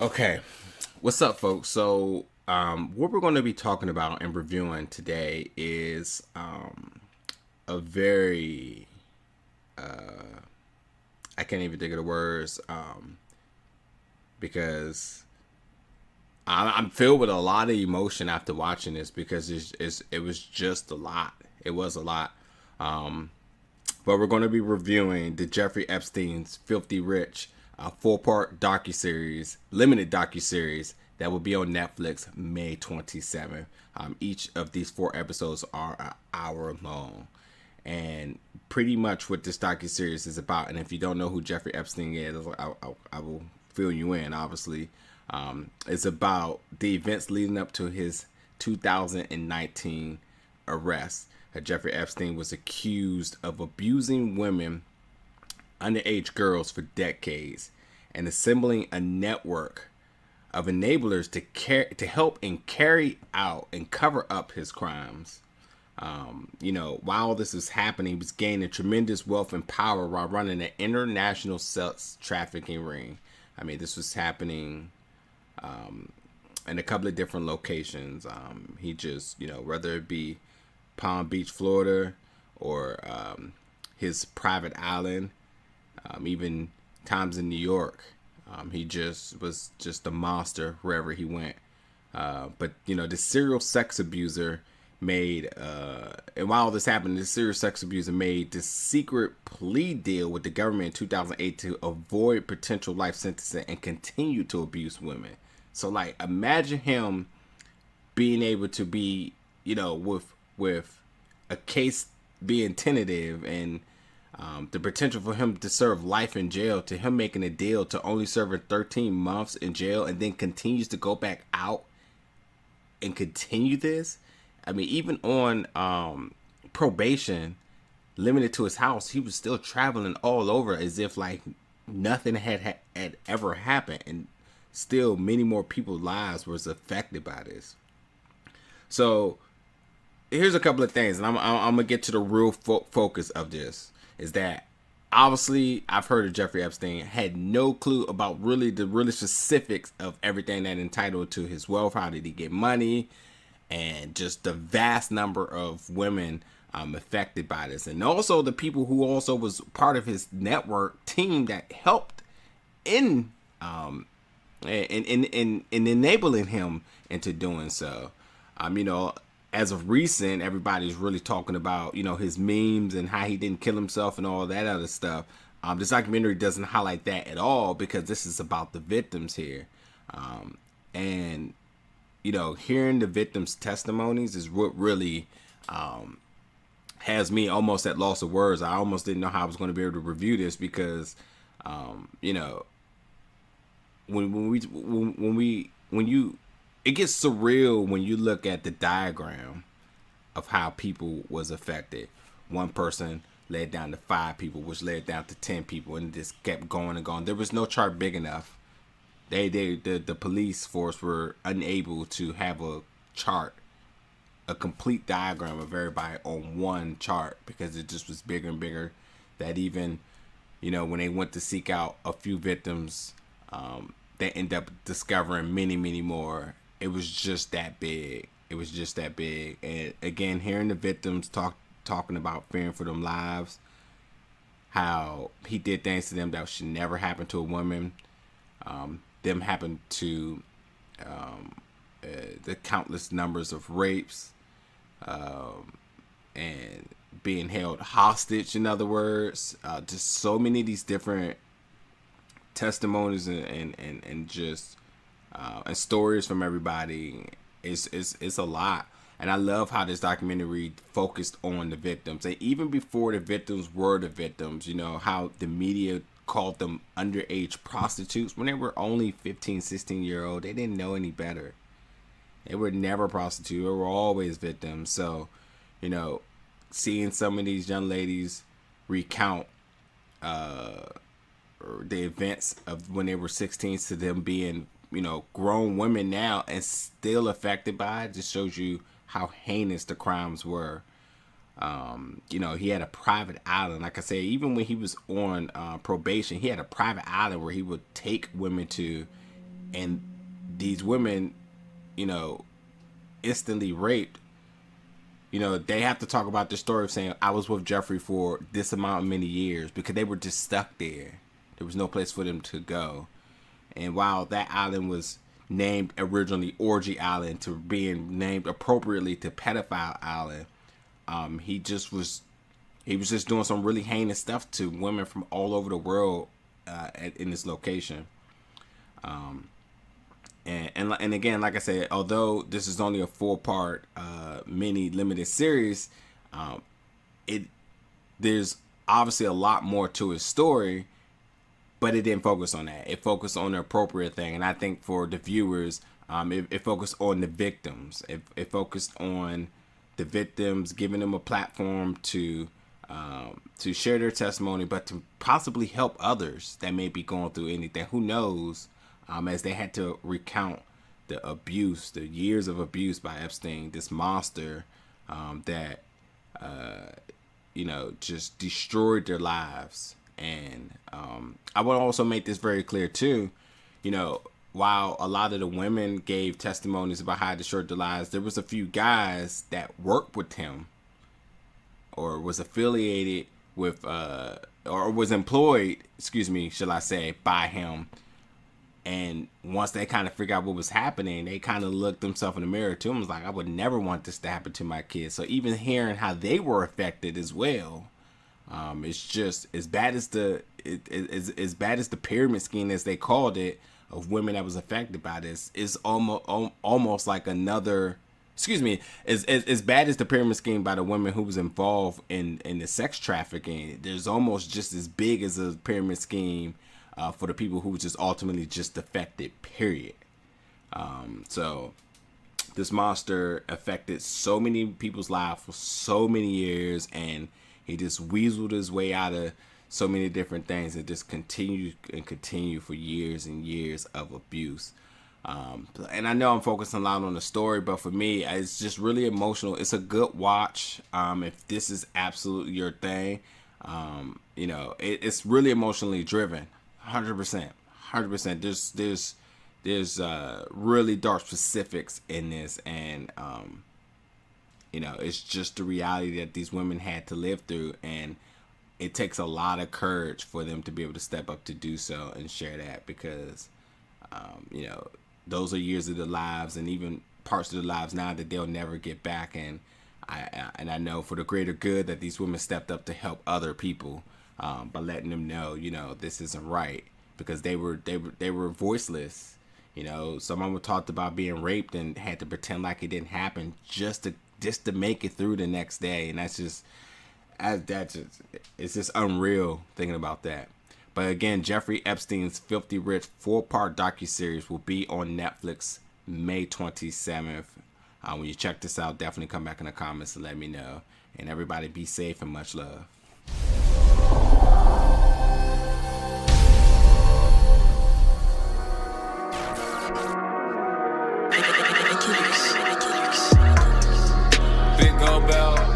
Okay, what's up, folks? So, what we're going to be talking about and reviewing today is a very, I can't even think of the words because I'm filled with a lot of emotion after watching this because it was just a lot. It was a lot. Um, but we're going to be reviewing the Jeffrey Epstein's Filthy Rich, a 4-part docuseries, limited docuseries that will be on Netflix May 27th. Each of these 4 episodes are an hour long, and pretty much what this docuseries is about. And if you don't know who Jeffrey Epstein is, I will fill you in. Obviously, it's about the events leading up to his 2019 arrest. Jeffrey Epstein was accused of abusing women, underage girls, for decades and assembling a network of enablers to help and carry out and cover up his crimes. While this was happening, he was gaining tremendous wealth and power while running an international sex trafficking ring. I mean, this was happening in a couple of different locations. He just, whether it be Palm Beach, Florida, or his private island, even times in New York. He just was just a monster wherever he went. But the serial sex abuser made, and while this happened, the serial sex abuser made this secret plea deal with the government in 2008 to avoid potential life sentencing and continue to abuse women. So, like, imagine him being able to be, with a case being tentative and the potential for him to serve life in jail, to him making a deal to only serving 13 months in jail and then continues to go back out and continue this. I mean, even on probation, limited to his house, he was still traveling all over as if like nothing had ever happened, and still many more people's lives was affected by this. So here's a couple of things, and I'm gonna get to the real focus of this. Is that obviously I've heard of Jeffrey Epstein, had no clue about the really specifics of everything that entitled to his wealth. How did he get money, and just the vast number of women affected by this, and also the people who also was part of his network team that helped in in enabling him into doing so. As of recent, everybody's really talking about, his memes and how he didn't kill himself and all that other stuff. This documentary doesn't highlight that at all because this is about the victims here. And, hearing the victims' testimonies is what really has me almost at loss of words. I almost didn't know how I was going to be able to review this because, when you it gets surreal when you look at the diagram of how people was affected. One person led down to 5 people, which led down to 10 people, and it just kept going and going. There was no chart big enough. The police force were unable to have a chart, a complete diagram of everybody on one chart because it just was bigger and bigger. That even, when they went to seek out a few victims, they end up discovering many, many more. It was just that big. It was just that big. And again, hearing the victims talking about fearing for them lives, how he did things to them that should never happen to a woman. Them happen to the countless numbers of rapes, and being held hostage. In other words, just so many of these different testimonies and just and stories from everybody. It's a lot. And I love how this documentary focused on the victims. And even before the victims were the victims, how the media called them underage prostitutes when they were only 15, 16-year-old. They didn't know any better. They were never prostitutes. They were always victims. So, seeing some of these young ladies recount the events of when they were 16 to them being, grown women now and still affected by it, just shows you how heinous the crimes were. He had a private island. Like I said, even when he was on probation, he had a private island where he would take women to and these women, you know, instantly raped, you know, they have to talk about the story of saying, I was with Jeffrey for this amount of many years, because they were just stuck there. There was no place for them to go. And while that island was named originally Orgy Island to being named appropriately to Pedophile Island, he was just doing some really heinous stuff to women from all over the world in this location. And again, like I said, although this is only a 4-part mini limited series, there's obviously a lot more to his story, but it didn't focus on that. It focused on the appropriate thing, and I think for the viewers, it focused on the victims. It focused on the victims, giving them a platform to share their testimony, but to possibly help others that may be going through anything. Who knows? As they had to recount the abuse, the years of abuse by Epstein, this monster that, you know, just destroyed their lives. And I want to also make this very clear, too. You know, while a lot of the women gave testimonies about how he destroyed their lives, there was a few guys that worked with him or was affiliated with, or was employed, shall I say, by him. And once they kind of figured out what was happening, they kind of looked themselves in the mirror too and was like, I would never want this to happen to my kids. So even hearing how they were affected as well, it's just as bad as the pyramid scheme, as they called it, of women that was affected by this, is almost like another. As bad as the pyramid scheme by the women who was involved in the sex trafficking, there's almost just as big as a pyramid scheme for the people who just ultimately just affected, period. So this monster affected so many people's lives for so many years, and he just weaseled his way out of so many different things, and just continued for years and years of abuse. And I know I'm focusing a lot on the story, but for me, it's just really emotional. It's a good watch. If this is absolutely your thing, you know, it's really emotionally driven. 100%. There's really dark specifics in this, and you know, it's just the reality that these women had to live through, and it takes a lot of courage for them to be able to step up to do so and share that, because you know, those are years of their lives and even parts of their lives now that they'll never get back. And I know for the greater good that these women stepped up to help other people by letting them know, you know, this isn't right, because they were voiceless. You know, some of them talked about being raped and had to pretend like it didn't happen just to make it through the next day, and it's just unreal thinking about that. But again, Jeffrey Epstein's Filthy Rich 4-part docuseries will be on Netflix May 27th. When you check this out, definitely come back in the comments and let me know. And everybody be safe and much love. Big gold bell.